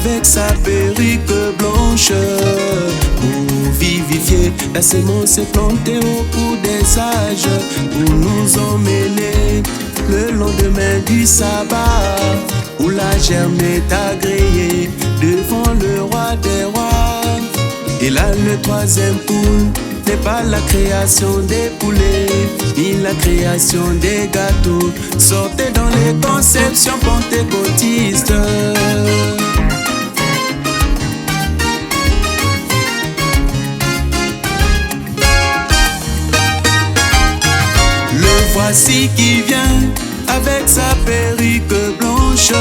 avec sa perruque blanche pour vivifier la semence plantée au cours des âges, pour nous emmener le lendemain du sabbat, où la germe est agréée devant le roi des rois. Et là le troisième poule n'est pas la création des poulets, ni la création des gâteaux, sortez dans les conceptions pentecôtistes. Le voici qui vient avec sa perruque blanche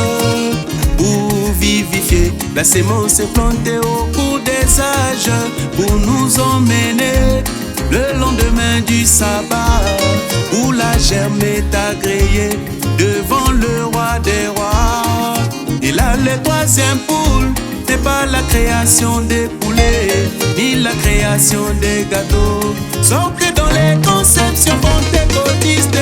pour vivifier la semence plantée au cours des âges, pour nous emmener le lendemain du sabbat, où la germe est agréée devant le roi des rois. Et là le troisième poule n'est pas la création des poulets, ni la création des gâteaux, sortez dans les conceptions pentecôtistes.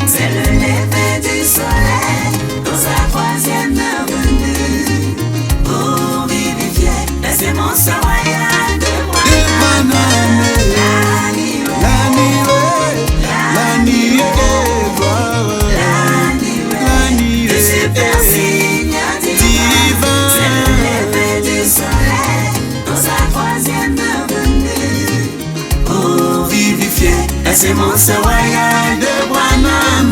C'est le lever du soleil dans sa troisième venue pour vivifier la sémence royale de Branham. La nuée de gloire, la nuée le super signe divin. C'est le lever du soleil dans sa troisième venue pour vivifier la sémence royale de Branham.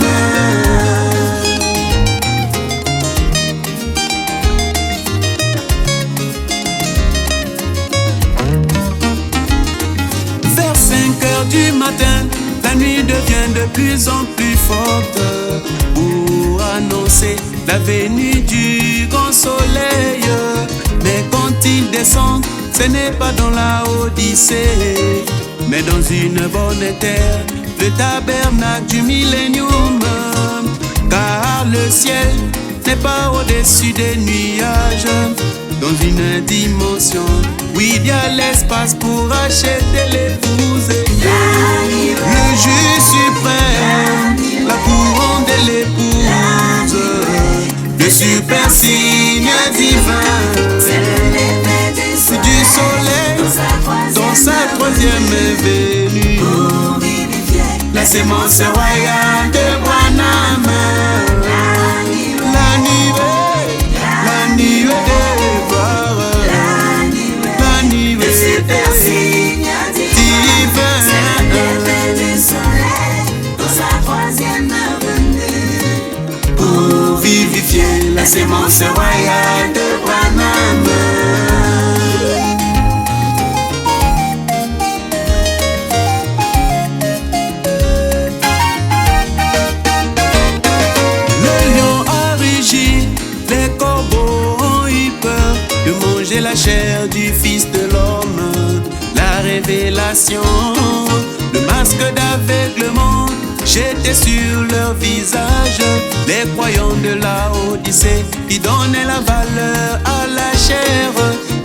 Vers 5 heures du matin, la nuit devient de plus en plus forte pour annoncer la venue du grand soleil. Mais quand il descend, ce n'est pas dans la Odyssée, mais dans une bonne terre, le tabernacle du millénium. Car le ciel n'est pas au-dessus des nuages, dans une dimension où il y a l'espace pour acheter l'épouse. Le jus suprême, la couronne de l'épouse, le super signe divin du soleil dans sa troisième venue, la sémence royale de Branham. La nuée de gloire, la nuée le super signe divin. C'est le lever du soleil dans sa troisième venue pour vivifier la sémence royale de Branham. La chair du Fils de l'homme, la révélation, le masque d'aveuglement jeté sur leur visage, les croyants de la Odyssée qui donnaient la valeur à la chair,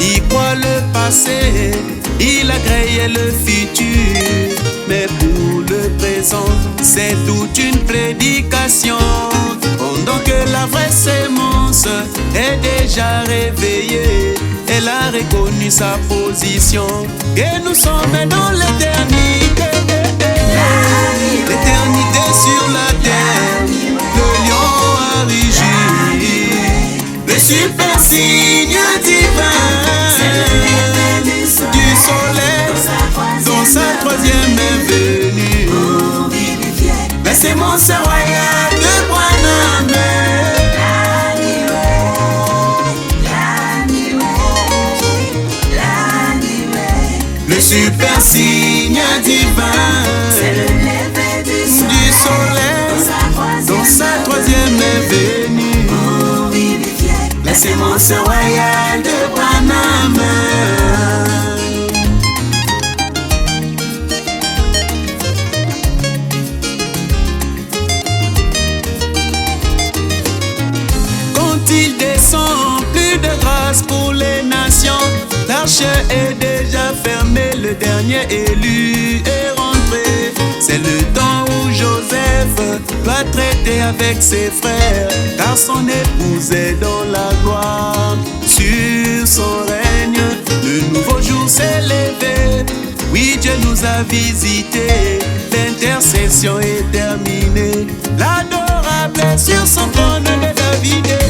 ils croient le passé, ils agréaient le futur, mais pour le présent c'est toute une prédication, pendant que la vraie sémence est déjà réveillée. Elle a reconnu sa position et nous sommes dans l'éternité. L'éternité sur la terre, le lion a rugi, le super signe divin du soleil dans sa troisième venue, la sémence royale de Branham. Le super signe divin, c'est le lever du soleil dans sa troisième venue, pour vivifier la sémence royale de Branham. Quand il descend, plus de grâce pour les nations, l'arche est déjà fermée, le dernier élu est rentré. C'est le temps où Joseph doit traiter avec ses frères, car son épouse est dans la gloire. Sur son règne, le nouveau jour s'est levé. Oui, Dieu nous a visités, l'intercession est terminée. L'adorable est sur son trône de David.